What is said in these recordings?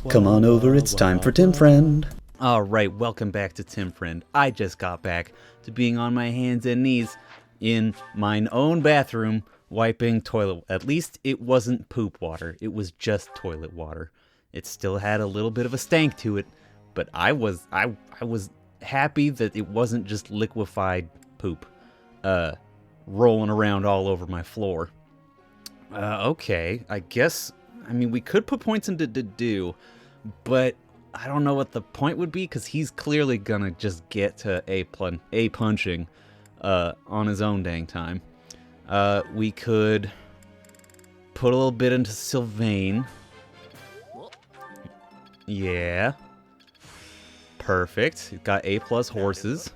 Come on over, it's time for Tim Friend. Alright, welcome back to Tim Friend. I just got back to being on my hands and knees in mine own bathroom wiping toilet. At least it wasn't poop water, it was just toilet water. It still had a little bit of a stank to it, but I was happy that it wasn't just liquefied poop rolling around all over my floor. Okay, I guess, we could put points into do, but I don't know what the point would be, because he's clearly gonna just get to A punching on his own dang time. We could put a little bit into Sylvain. Yeah. Perfect. He's got A+ horses.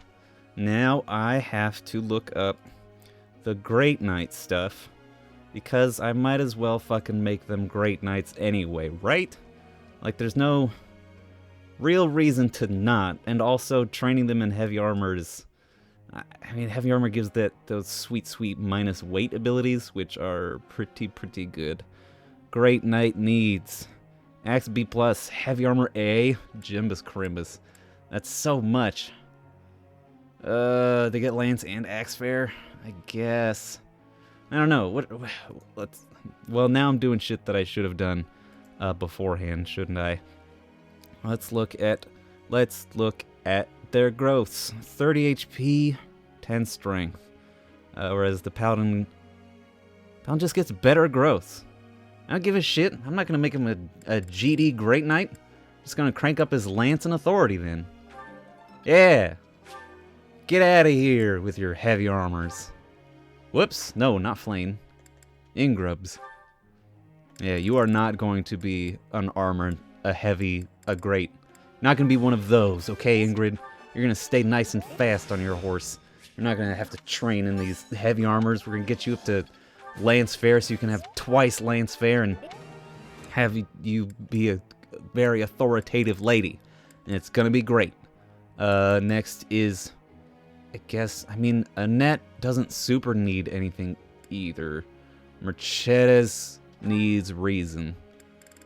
Now I have to look up the Great Knight stuff, because I might as well fucking make them Great Knights anyway, right? Like, there's no real reason to not, and also training them in heavy armor is... heavy armor gives those sweet minus weight abilities, which are pretty good. Great Knight needs Axe B+, heavy armor A, Jimbus Crimbus. That's so much. They get Lance and Axe Fair, I guess. I don't know. Well, now I'm doing shit that I should have done beforehand, shouldn't I? Let's look at their growths. 30 HP, 10 strength. Whereas the Paladin just gets better growths. I don't give a shit. I'm not gonna make him a GD Great Knight. I'm just gonna crank up his Lance and Authority then. Yeah. Get out of here with your heavy armors. Whoops. No, not Flame. Ingrubs. Yeah, you are not going to be an armor, a heavy, a great. Not gonna be one of those, okay, Ingrid? You're gonna stay nice and fast on your horse. You're not gonna have to train in these heavy armors. We're gonna get you up to Lance Fair so you can have twice Lance Fair and have you be a very authoritative lady. And it's gonna be great. Next is, I guess, Annette doesn't super need anything either. Mercedes needs reason.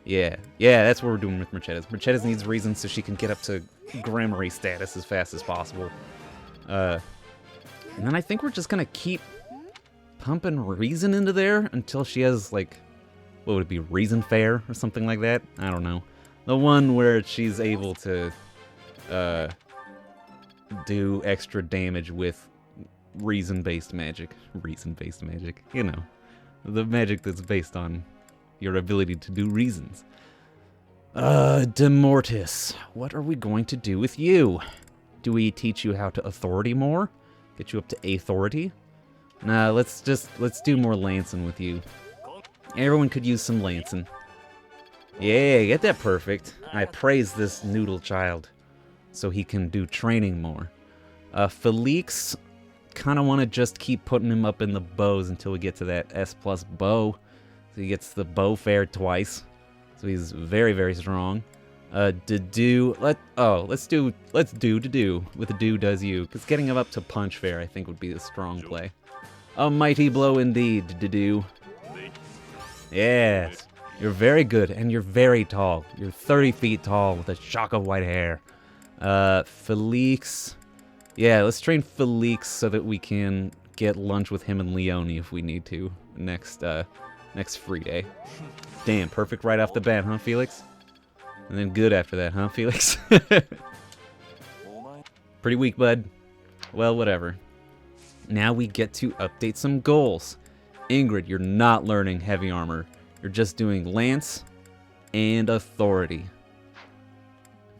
Yeah, that's what we're doing with Mercedes. Mercedes needs reason so she can get up to Grammary status as fast as possible. And then I think we're just gonna keep pumping reason into there until she has, like, what would it be, Reason Fair or something like that? I don't know. The one where she's able to do extra damage with reason-based magic. Reason-based magic, you know. The magic that's based on your ability to do reasons. Demortis, what are we going to do with you? Do we teach you how to authority more? Get you up to authority? Nah, let's do more lancing with you. Everyone could use some lancing. Yeah, get that perfect. I praise this noodle child so he can do training more. Felix, kind of want to just keep putting him up in the bows until we get to that S+ bow. So he gets the bow fair twice. So he's very strong. Dedue, let's do Dedue with the do does you. Because getting him up to punch fair I think would be a strong play. A mighty blow indeed, Dedue. Yes, you're very good and you're very tall. You're 30 feet tall with a shock of white hair. Felix, yeah, let's train Felix so that we can get lunch with him and Leonie if we need to next free day. Damn, perfect right off the bat, huh, Felix? And then good after that, huh, Felix? Pretty weak, bud. Well, whatever. Now we get to update some goals. Ingrid, you're not learning heavy armor. You're just doing Lance and Authority.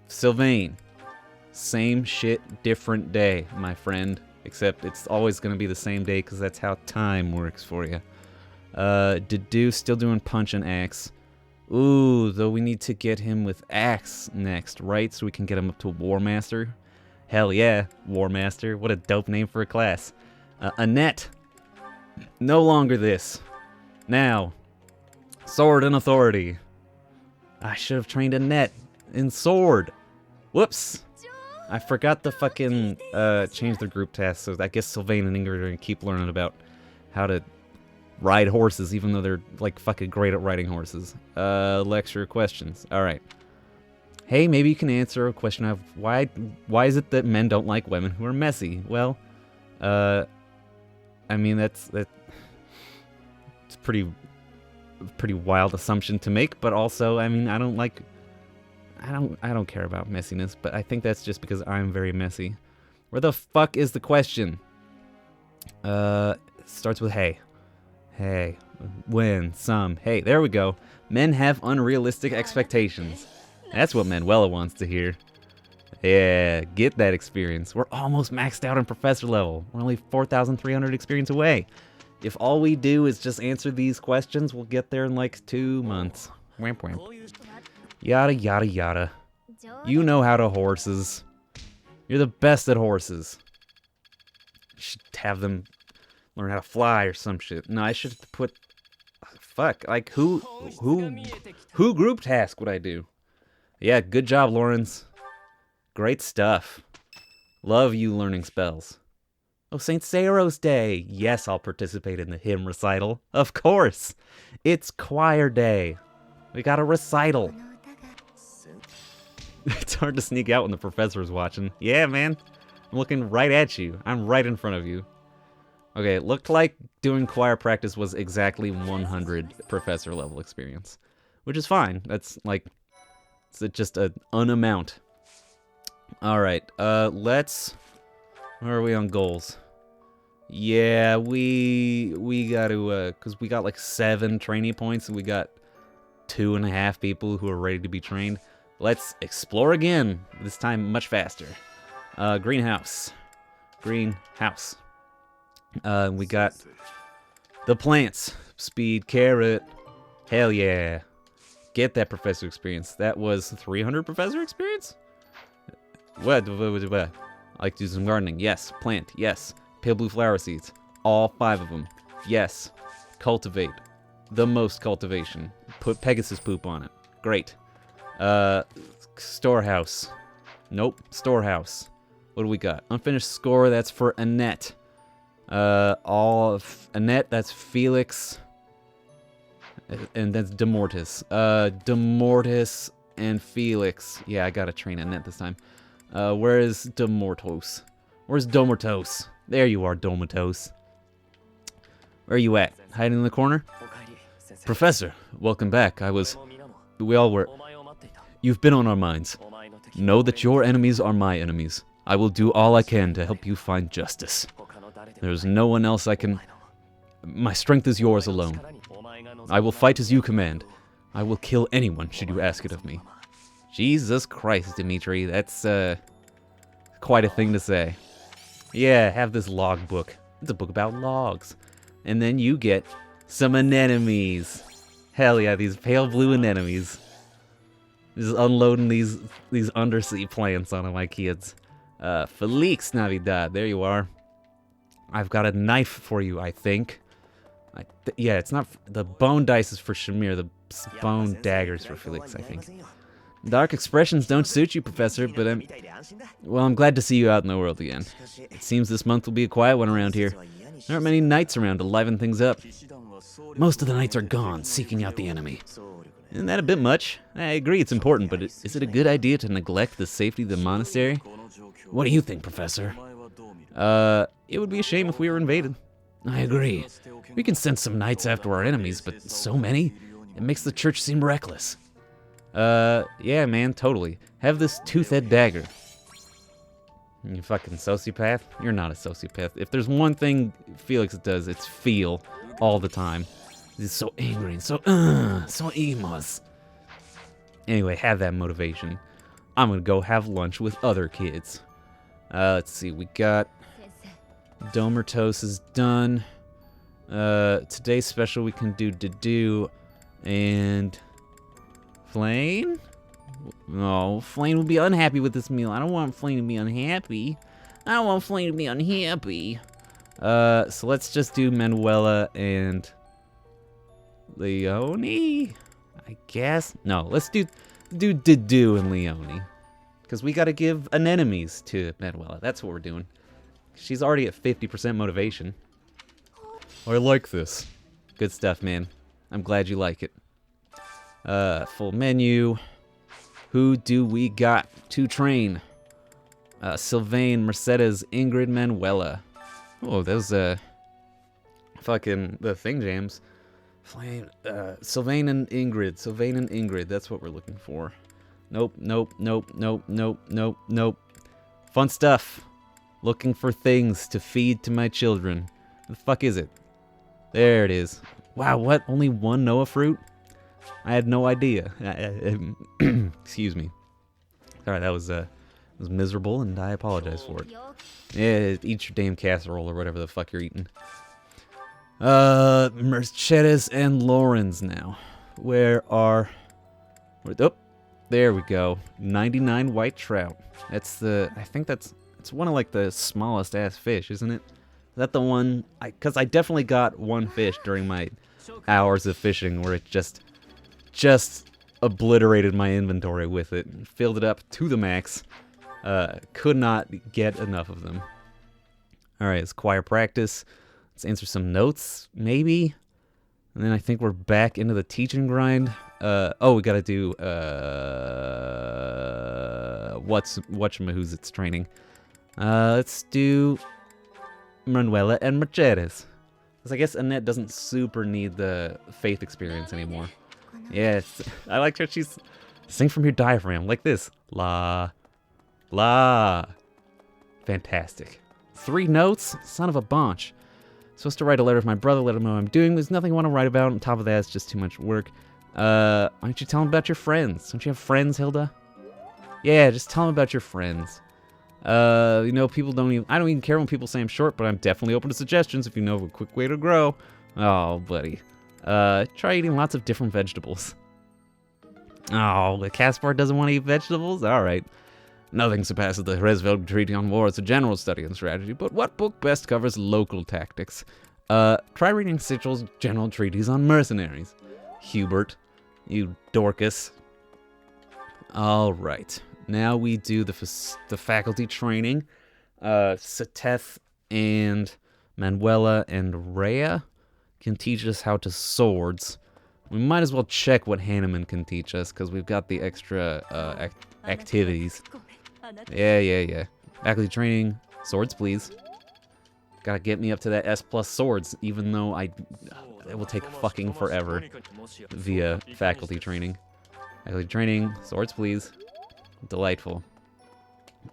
Sylvain, same shit, different day, my friend. Except it's always going to be the same day because that's how time works for you. Dedue still doing punch and axe. Ooh, though we need to get him with axe next, right? So we can get him up to War Master. Hell yeah, War Master. What a dope name for a class. Annette, no longer this. Now, sword and authority. I should have trained Annette in sword. Whoops. I forgot to fucking change the group task, so I guess Sylvain and Ingrid are gonna keep learning about how to ride horses, even though they're like fucking great at riding horses. Lecture questions. Alright. Hey, maybe you can answer a question of why is it that men don't like women who are messy? Well, I mean it's pretty wild assumption to make, but also, I mean, I don't care about messiness, but I think that's just because I'm very messy. Where the fuck is the question? Starts with hey. Hey. When, some. Hey, there we go. Men have unrealistic expectations. That's what Manuela wants to hear. Yeah, get that experience. We're almost maxed out on professor level. We're only 4,300 experience away. If all we do is just answer these questions, we'll get there in like 2 months. Wamp wamp. Yada yada yada. You know how to horses. You're the best at horses. You should have them learn how to fly or some shit. No, I should put... Fuck, like who group task would I do? Yeah, good job, Lawrence. Great stuff. Love you learning spells. Oh, St. Serios Day. Yes, I'll participate in the hymn recital. Of course. It's choir day. We got a recital. It's hard to sneak out when the professor's watching. Yeah, man. I'm looking right at you. I'm right in front of you. Okay, it looked like doing choir practice was exactly 100 professor level experience. Which is fine. That's like... It's just an amount. Alright, let's... Where are we on goals? Yeah, we gotta, cause we got like 7 training points and we got 2.5 people who are ready to be trained. Let's explore again, this time much faster. Greenhouse. Greenhouse. We got the plants. Speed, carrot. Hell yeah. Get that professor experience. That was 300 professor experience? What? I like to do some gardening. Yes. Plant. Yes. Pale blue flower seeds. All 5 of them. Yes. Cultivate. The most cultivation. Put Pegasus poop on it. Great. Storehouse. Nope. Storehouse. What do we got? Unfinished score. That's for Annette. All of Annette. That's Felix. And that's Demortis. Demortis and Felix. Yeah, I gotta train Annette this time. Where is Demortos? Where's Domortos? There you are, Domortos. Where are you at? Hiding in the corner? Professor, welcome back. We all were. You've been on our minds. Know that your enemies are my enemies. I will do all I can to help you find justice. There's no one else I can... My strength is yours alone. I will fight as you command. I will kill anyone should you ask it of me. Jesus Christ, Dimitri, that's quite a thing to say. Yeah, have this log book. It's a book about logs. And then you get some anemones. Hell yeah, these pale blue anemones. Just unloading these undersea plants on my kids. Felix Navidad, there you are. I've got a knife for you, I think. Yeah, it's not... The bone dice is for Shamir. The bone daggers for Felix, I think. Dark expressions don't suit you, Professor, but I'm glad to see you out in the world again. It seems this month will be a quiet one around here. There aren't many knights around to liven things up. Most of the knights are gone, seeking out the enemy. Isn't that a bit much? I agree it's important, but is it a good idea to neglect the safety of the monastery? What do you think, Professor? It would be a shame if we were invaded. I agree. We can send some knights after our enemies, but so many? It makes the church seem reckless. Yeah, man, totally. Have this tooth-head dagger. You fucking sociopath? You're not a sociopath. If there's one thing Felix does, it's feel all the time. He's so angry and so emos. Anyway, have that motivation. I'm gonna go have lunch with other kids. Let's see, we got... Domertos is done. Today's special we can do and... Flame? No, Flame will be unhappy with this meal. I don't want Flame to be unhappy. So let's just do Manuela and Leone, I guess. No, let's do Didu and Leone, because we got to give anemones to Manuela. That's what we're doing. She's already at 50% motivation. I like this. Good stuff, man. I'm glad you like it. Full menu. Who do we got to train? Sylvain, Mercedes, Ingrid, Manuela. Oh, those, fucking, the thing jams. Flame, Sylvain and Ingrid. Sylvain and Ingrid, that's what we're looking for. Nope, nope, nope, nope, nope, nope, nope. Fun stuff. Looking for things to feed to my children. The fuck is it? There it is. Wow, what? Only one Noah fruit? I had no idea. Excuse me. Alright, that was miserable, and I apologize for it. Yeah, eat your damn casserole or whatever the fuck you're eating. Mercedes and Lawrence now. Where are... Oh, there we go. 99 white trout. That's the... I think that's... It's one of, like, the smallest ass fish, isn't it? Is that the one... Because I definitely got one fish during my hours of fishing where it just obliterated my inventory with it. Filled it up to the max. Could not get enough of them. Alright, it's choir practice. Let's answer some notes, maybe. And then I think we're back into the teaching grind. Oh, we gotta do, whatchamahoo's it's training. Let's do Manuela and Mercedes. Because I guess Annette doesn't super need the faith experience anymore. Yes, I like how she's... Sing from your diaphragm, like this. La. La. Fantastic. 3 notes? Son of a bunch. Supposed to write a letter to my brother, let him know what I'm doing. There's nothing I want to write about. On top of that, it's just too much work. Why don't you tell him about your friends? Don't you have friends, Hilda? Yeah, just tell him about your friends. You know, people don't even... I don't even care when people say I'm short, but I'm definitely open to suggestions if you know of a quick way to grow. Oh, buddy. Try eating lots of different vegetables. Oh, the Caspar doesn't want to eat vegetables? Alright. Nothing surpasses the Resveld Treaty on War as a general study and strategy, but what book best covers local tactics? Try reading Sitchel's General Treatise on Mercenaries. Hubert, you Dorcas. Alright, now we do the faculty training. Seteth and Manuela and Rhea can teach us how to swords. We might as well check what Hanneman can teach us, because we've got the extra activities. Yeah. Faculty training. Swords, please. Gotta get me up to that S+ swords, even though it will take fucking forever via faculty training. Faculty training. Swords, please. Delightful.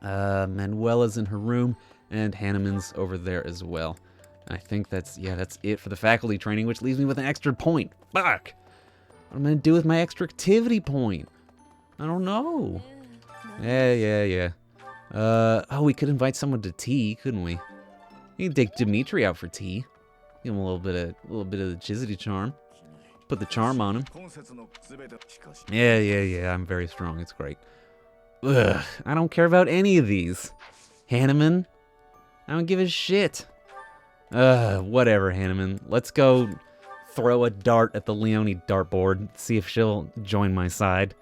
Manuela's in her room, and Hanneman's over there as well. And I think that's it for the faculty training, which leaves me with an extra point. Fuck! What am I gonna do with my extra activity point? I don't know. Yeah. Oh, we could invite someone to tea, couldn't we? You can take Dimitri out for tea. Give him a little bit of the Chizzity charm. Put the charm on him. Yeah. I'm very strong. It's great. Ugh, I don't care about any of these. Hanneman, I don't give a shit. Whatever, Hanneman. Let's go throw a dart at the Leonie dartboard. See if she'll join my side.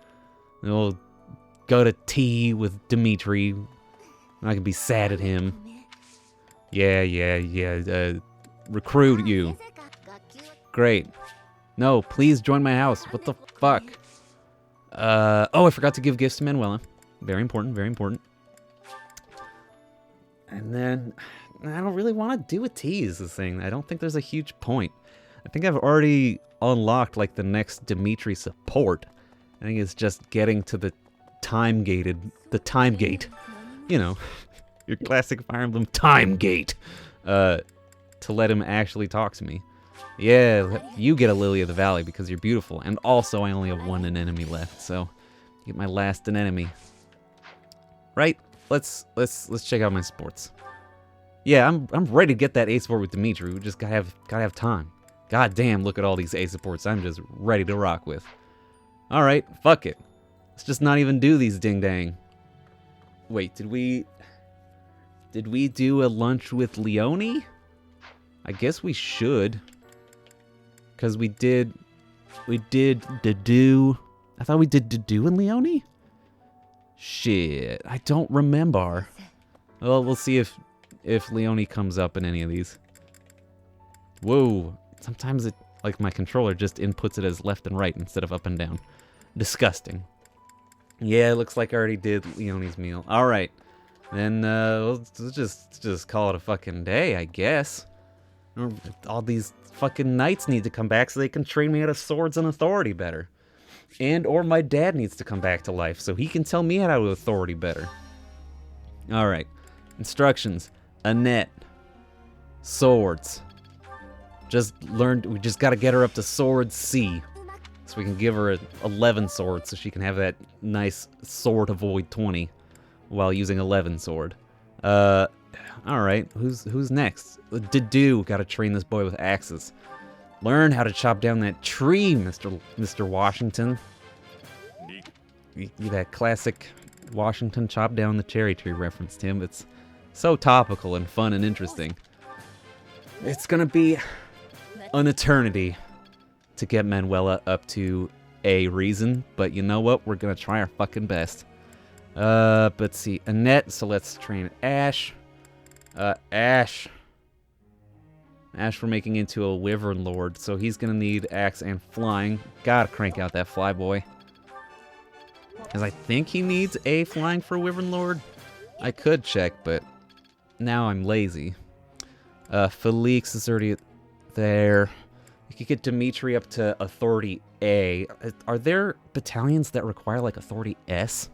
And we'll go to tea with Dimitri. I can be sad at him. Yeah. Recruit you. Great. No, please join my house. What the fuck? Oh, I forgot to give gifts to Manuela. Very important, very important. And then, I don't really want to do a tea is the thing. I don't think there's a huge point. I think I've already unlocked, like, the next Dimitri support. I think it's just getting to the time gate. You know, your classic Fire Emblem time gate. To let him actually talk to me. Yeah, you get a Lily of the Valley because you're beautiful. And also, I only have one anemone left, so get my last anemone. Right? Let's check out my sports. Yeah, I'm ready to get that A support with Dimitri. We just gotta have time. God damn, look at all these A supports I'm just ready to rock with. Alright, fuck it. Let's just not even do these ding dang. Wait, did we do a lunch with Leonie? I guess we should. Cause we did Dedue. I thought we did Dedue and Leonie? Shit, I don't remember. Well, we'll see if Leonie comes up in any of these. Whoa, sometimes it, like, my controller just inputs it as left and right instead of up and down. Disgusting. Yeah, it looks like I already did Leonie's meal. Alright. Then, let's just call it a fucking day, I guess. All these fucking knights need to come back so they can train me out of swords and authority better. And or my dad needs to come back to life so he can tell me how to authority better. Alright. Instructions. A net. Swords. We just gotta get her up to sword C. So we can give her 11 swords so she can have that nice sword avoid 20 while using 11 sword. Alright, who's next? Dedu, gotta train this boy with axes. Learn how to chop down that tree, Mr. Washington. That classic Washington chop down the cherry tree reference, Tim. It's so topical and fun and interesting. It's gonna be an eternity to get Manuela up to a reason, but you know what? We're gonna try our fucking best. Let's see, Annette, so let's train Ash. Ash for making into a Wyvern Lord, so he's gonna need axe and flying. Gotta crank out that fly boy. Because I think he needs a flying for Wyvern Lord. I could check, but now I'm lazy. Felix is already there. You could get Dimitri up to Authority A. Are there battalions that require, like, Authority S?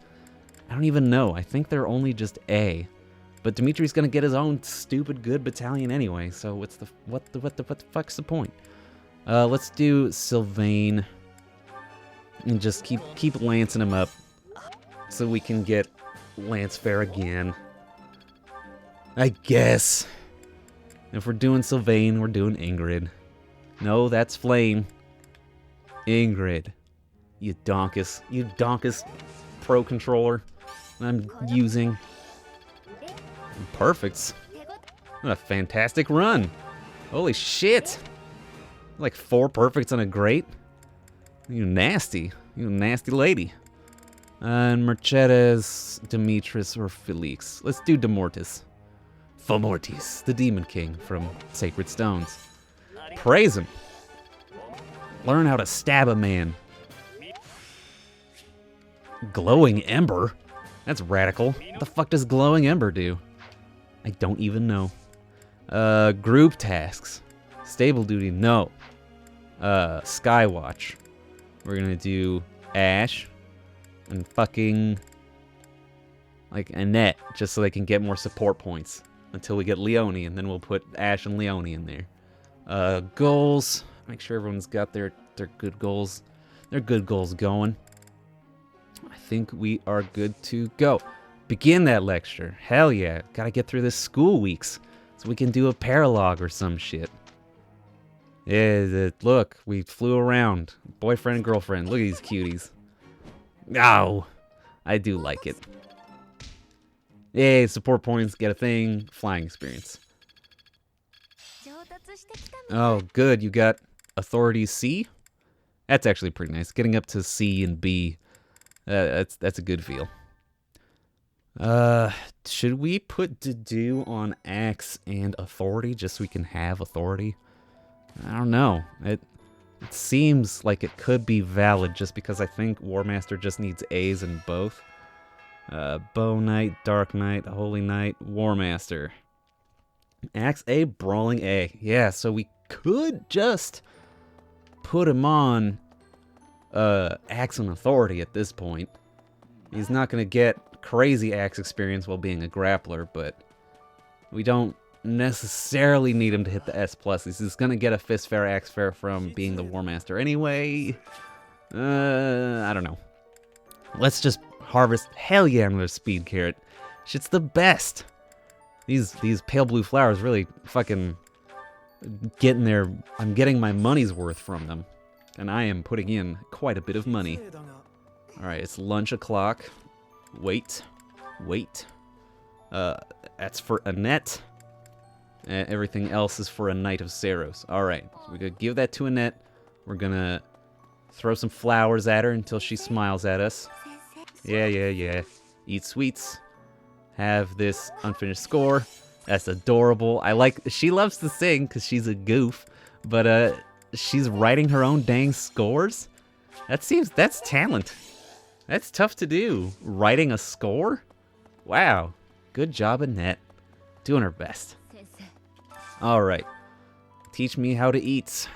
I don't even know. I think they're only just A. But Dimitri's gonna get his own stupid good battalion anyway, so what the fuck's the point? Let's do Sylvain. And just keep lancing him up. So we can get Lance Fair again. I guess. If we're doing Sylvain, we're doing Ingrid. No, that's Flame. Ingrid. You donkus pro controller I'm using. Perfects. What a fantastic run. Holy shit. Like 4 perfects on a great. You nasty lady. And Mercedes, Demetrius, or Felix. Let's do Demortis. Fomortis, the Demon King from Sacred Stones. Praise him. Learn how to stab a man. Glowing Ember? That's radical. What the fuck does Glowing Ember do? I don't even know. Group tasks. Stable duty, no. Skywatch. We're gonna do Ash and fucking like Annette, just so they can get more support points until we get Leonie, and then we'll put Ash and Leonie in there. Goals. Make sure everyone's got their good goals. Their good goals going. I think we are good to go. Begin that lecture. Hell yeah. Gotta get through this school weeks so we can do a paralogue or some shit. Yeah, look, we flew around. Boyfriend and girlfriend. Look at these cuties. Ow. I do like it. Yay, support points, get a thing, flying experience. Oh, good, you got Authority C? That's actually pretty nice. Getting up to C and B, that's a good feel. Should we put Dedu on Axe and Authority just so we can have Authority? I don't know. It seems like it could be valid just because I think War Master just needs A's in both. Bow Knight, Dark Knight, Holy Knight, War Master. Axe A, Brawling A. Yeah, so we could just put him on Axe and Authority at this point. He's not going to get crazy Axe experience while being a grappler, but we don't necessarily need him to hit the S+. He's just going to get a Fist Fair, Axe Fair from being the War Master anyway. I don't know. Let's just harvest. Hell yeah, another speed carrot. Shit's the best. These pale blue flowers really fucking getting there. I'm getting my money's worth from them. And I am putting in quite a bit of money. Alright, it's lunch o'clock. Wait. That's for Annette. And everything else is for a Knight of Serios. Alright, so we're gonna give that to Annette. We're gonna throw some flowers at her until she smiles at us. Yeah. Eat sweets. Have this unfinished score. That's adorable. She loves to sing because she's a goof, but she's writing her own dang scores? That's talent. That's tough to do. Writing a score? Wow. Good job, Annette. Doing her best. Alright. Teach me how to eat.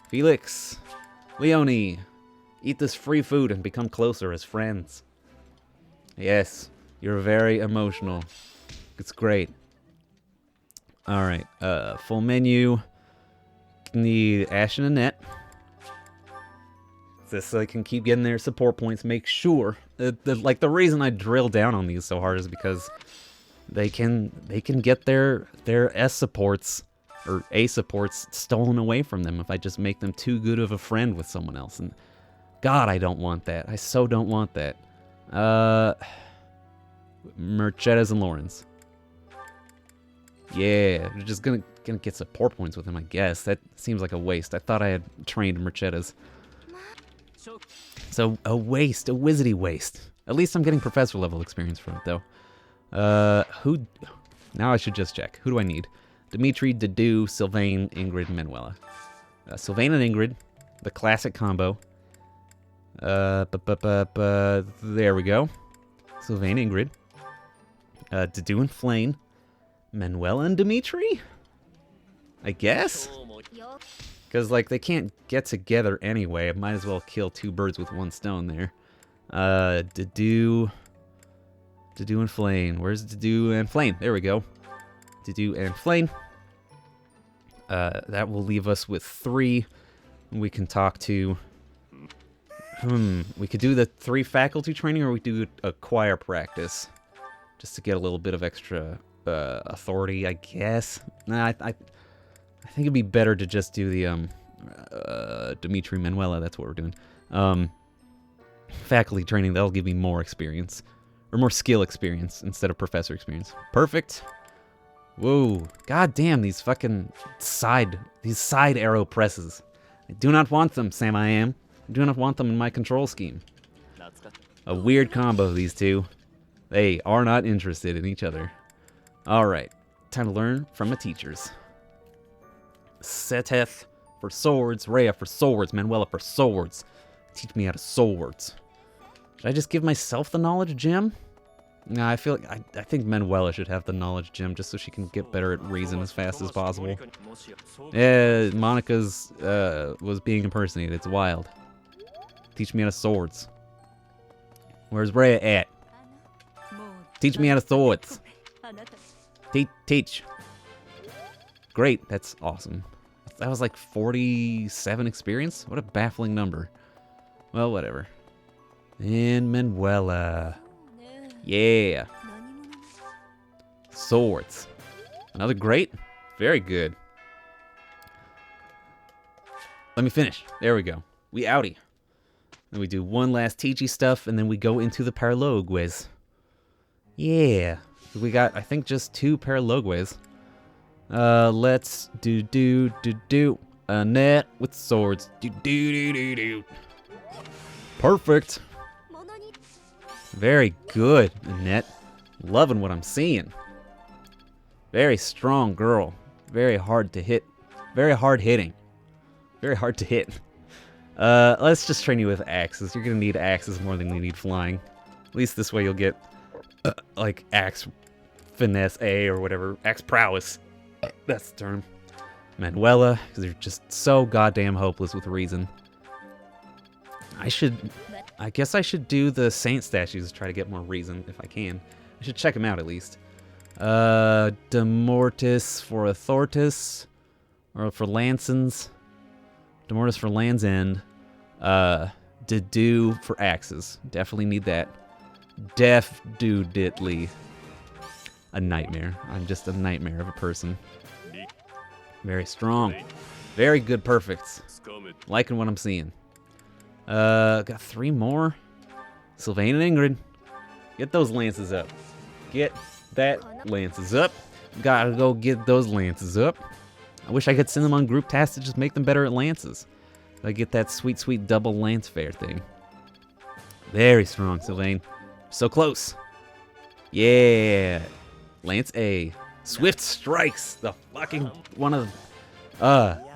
Felix. Leonie. Eat this free food and become closer as friends. Yes. You're very emotional. It's great. Alright. Full menu. Need Ash and Annette. This so I can keep getting their support points. Make sure. Like, the reason I drill down on these so hard is because they can get their S supports or A supports stolen away from them if I just make them too good of a friend with someone else. And God, I don't want that. I so don't want that. Mercedes and Lawrence. Yeah, we're just gonna get support points with him, I guess. That seems like a waste. I thought I had trained Mercedes. So, a waste. A wizardy waste. At least I'm getting professor level experience from it, though. Who... Now I should just check. Who do I need? Dimitri, Dedu, Sylvain, Ingrid, Manuela. Sylvain and Ingrid. The classic combo. There we go. Sylvain, Ingrid. Dedu and Flane. Manuela and Dimitri? I guess? Because, like, they can't get together anyway. I might as well kill two birds with one stone there. Dedu and Flane. Where's Dedu and Flane? There we go. Dedu and Flane. That will leave us with 3. We can talk to... We could do the 3 faculty training, or we do a choir practice. Just to get a little bit of extra authority, I guess. Nah, I think it'd be better to just do the Dimitri Manuela. That's what we're doing. Faculty training, that'll give me more experience. Or more skill experience instead of professor experience. Perfect. Whoa. God damn, these fucking side arrow presses. I do not want them, Sam I Am. I do not want them in my control scheme. A weird combo, these two. They are not interested in each other. Alright. Time to learn from the teachers. Seteth for swords, Rhea for swords, Manuela for swords. Teach me how to swords. Should I just give myself the knowledge gem? Nah, I feel like I think Manuela should have the knowledge gem just so she can get better at reason as fast as possible. Yeah, Monica's was being impersonated. It's wild. Teach me how to swords. Where's Rhea at? Teach me how to swords. Teach. Great, that's awesome. That was like 47 experience? What a baffling number. Well, whatever. And Manuela. Yeah. Swords. Another great? Very good. Let me finish. There we go. We outie. Then we do one last teachy stuff, and then we go into the paralogues. Yeah. We got, I think, just 2 paralogues. Let's do. Annette with swords. Do. Perfect. Very good, Annette. Loving what I'm seeing. Very strong girl. Very hard to hit. Very hard hitting. Very hard to hit. Let's just train you with axes. You're gonna need axes more than you need flying. At least this way you'll get, like, axe finesse A or whatever. Axe prowess. That's the term. Manuela, because you're just so goddamn hopeless with reason. I guess I should do the saint statues to try to get more reason, if I can. I should check them out, at least. Demortis for Authortis. Or for Lansons. Demortis for Land's End. Dedu for axes. Definitely need that. Def-do-ditly. A nightmare. I'm just a nightmare of a person. Very strong. Very good perfects. Liking what I'm seeing. Got 3 more. Sylvain and Ingrid. Get those lances up. Get that lances up. Gotta go get those lances up. I wish I could send them on group tasks to just make them better at lances. I get that sweet, sweet double lance fair thing. Very strong, Sylvain. So close. Yeah. Lance A. Swift Strikes. The fucking one of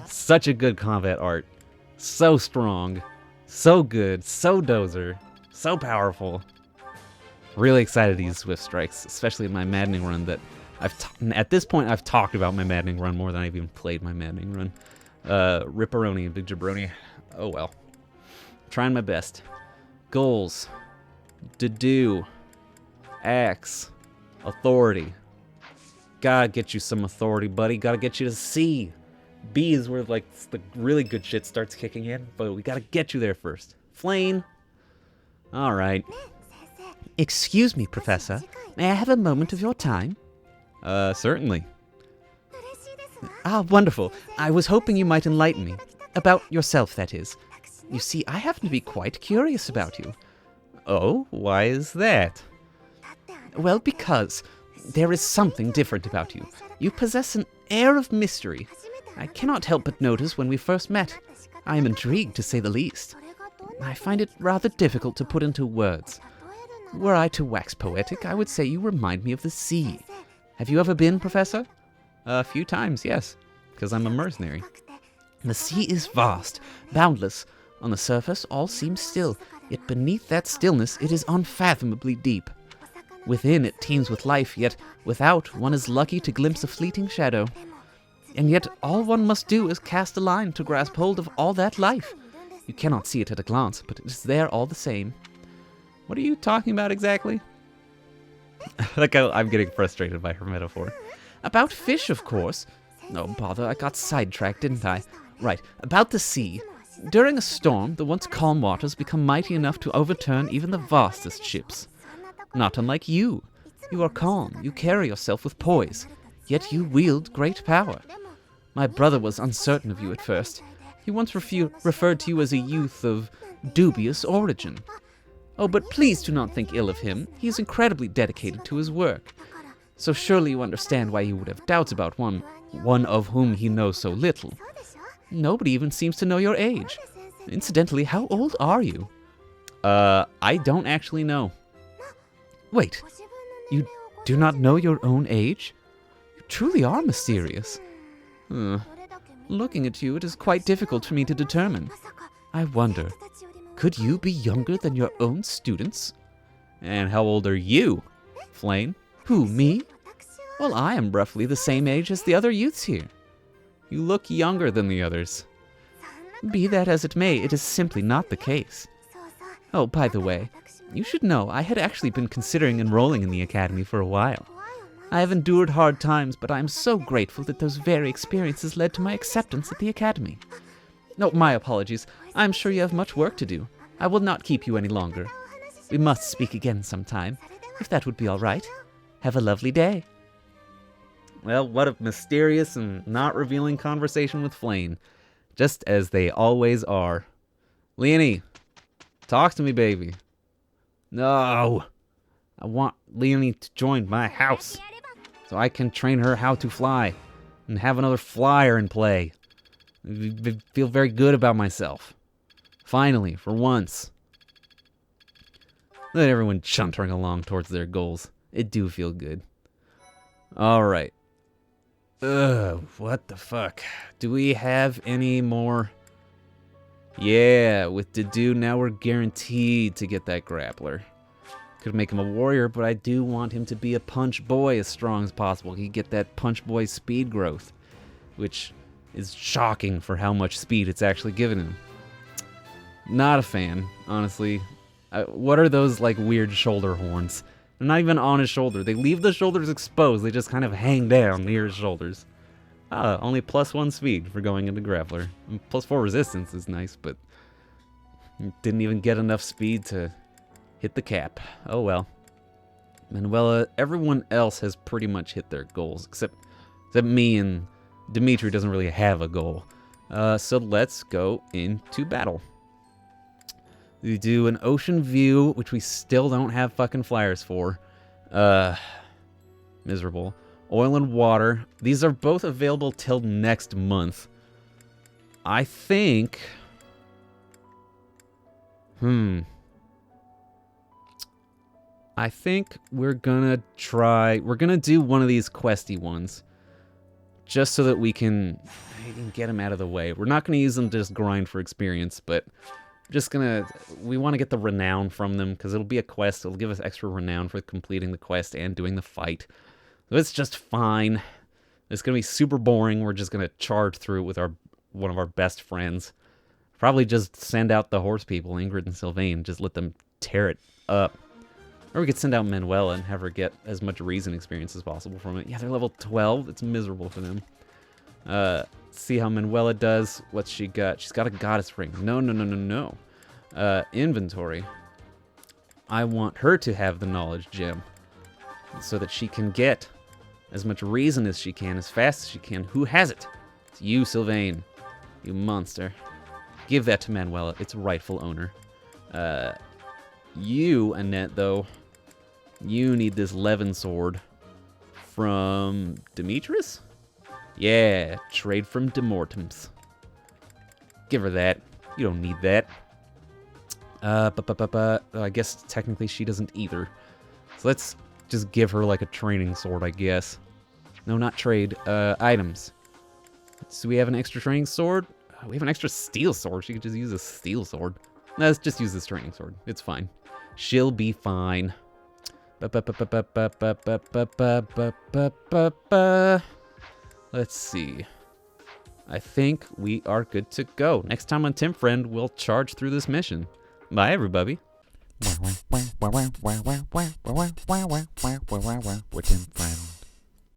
such a good combat art. So strong. So good. So dozer. So powerful. Really excited to use Swift Strikes, especially in my Maddening run that at this point I've talked about my Maddening run more than I've even played my Maddening run. Ripperoni, Big Jabroni. Oh well. Trying my best. Goals. Do. Axe. Authority. Gotta get you some authority, buddy. Gotta get you to C. B is where like the really good shit starts kicking in, but we gotta get you there first. Flame. Alright. Excuse me, Professor. May I have a moment of your time? Certainly. Ah, wonderful. I was hoping you might enlighten me. About yourself, that is. You see, I happen to be quite curious about you. Oh, why is that? Well, because there is something different about you. You possess an air of mystery. I cannot help but notice when we first met. I am intrigued, to say the least. I find it rather difficult to put into words. Were I to wax poetic, I would say you remind me of the sea. Have you ever been, Professor? A few times, yes, because I'm a mercenary. The sea is vast, boundless. On the surface, all seems still, yet beneath that stillness it is unfathomably deep. Within it teems with life, yet without one is lucky to glimpse a fleeting shadow. And yet all one must do is cast a line to grasp hold of all that life. You cannot see it at a glance, but it is there all the same. What are you talking about exactly? Like I'm getting frustrated by her metaphor. About fish, of course. No bother, I got sidetracked, didn't I? Right, about the sea. During a storm, the once calm waters become mighty enough to overturn even the vastest ships. Not unlike you. You are calm, you carry yourself with poise, yet you wield great power. My brother was uncertain of you at first. He once referred to you as a youth of dubious origin. Oh, but please do not think ill of him. He is incredibly dedicated to his work. So surely you understand why you would have doubts about one of whom he knows so little. Nobody even seems to know your age. Incidentally, how old are you? I don't actually know. Wait, you do not know your own age? You truly are mysterious. Looking at you, it is quite difficult for me to determine. I wonder, could you be younger than your own students? And how old are you, Flame? Who, me? Well, I am roughly the same age as the other youths here. You look younger than the others. Be that as it may, it is simply not the case. Oh, by the way, you should know I had actually been considering enrolling in the academy for a while. I have endured hard times, but I am so grateful that those very experiences led to my acceptance at the academy. No, my apologies. I am sure you have much work to do. I will not keep you any longer. We must speak again sometime, if that would be all right. Have a lovely day. Well, what a mysterious and not revealing conversation with Flame. Just as they always are. Leonie, talk to me, baby. No. I want Leonie to join my house so I can train her how to fly and have another flyer in play. I feel very good about myself. Finally, for once. Look at everyone chuntering along towards their goals. It do feel good. Alright. What the fuck? Do we have any more? Yeah, with Dedu, now we're guaranteed to get that grappler. Could make him a warrior, but I do want him to be a punch boy as strong as possible. He get that punch boy speed growth, which is shocking for how much speed it's actually given him. Not a fan, honestly. What are those, like, weird shoulder horns? They're not even on his shoulder. They leave the shoulders exposed. They just kind of hang down near his shoulders. Only +1 speed for going into grappler. And +4 resistance is nice, but didn't even get enough speed to hit the cap. Oh well. Manuela, everyone else has pretty much hit their goals, except me, and Dimitri doesn't really have a goal. So let's go into battle. We do an ocean view, which we still don't have fucking flyers for. Miserable. Oil and water. These are both available till next month. I think... I think we're gonna do one of these questy ones. Just so that we can get them out of the way. We're not gonna use them to just grind for experience, but we want to get the renown from them, because it'll be a quest. It'll give us extra renown for completing the quest and doing the fight. So it's just fine. It's going to be super boring. We're just going to charge through it with one of our best friends. Probably just send out the horse people, Ingrid and Sylvain, just let them tear it up. Or we could send out Manuela and have her get as much reason experience as possible from it. Yeah, they're level 12. It's miserable for them. See how Manuela does. What's she got? She's got a goddess ring. No. Inventory. I want her to have the knowledge gem so that she can get as much reason as she can, as fast as she can. Who has it? It's you, Sylvain. You monster. Give that to Manuela, its rightful owner. You, Annette, though, you need this Levin sword from Demetrius? Yeah, trade from Demortems. Give her that. You don't need that. I guess technically she doesn't either. So let's just give her like a training sword, I guess. No, not trade. Items. So we have an extra training sword? We have an extra steel sword. She could just use a steel sword. No, let's just use this training sword. It's fine. She'll be fine. Let's see. I think we are good to go. Next time on Tim Friend, we'll charge through this mission. Bye, everybody. We're Tim Friend.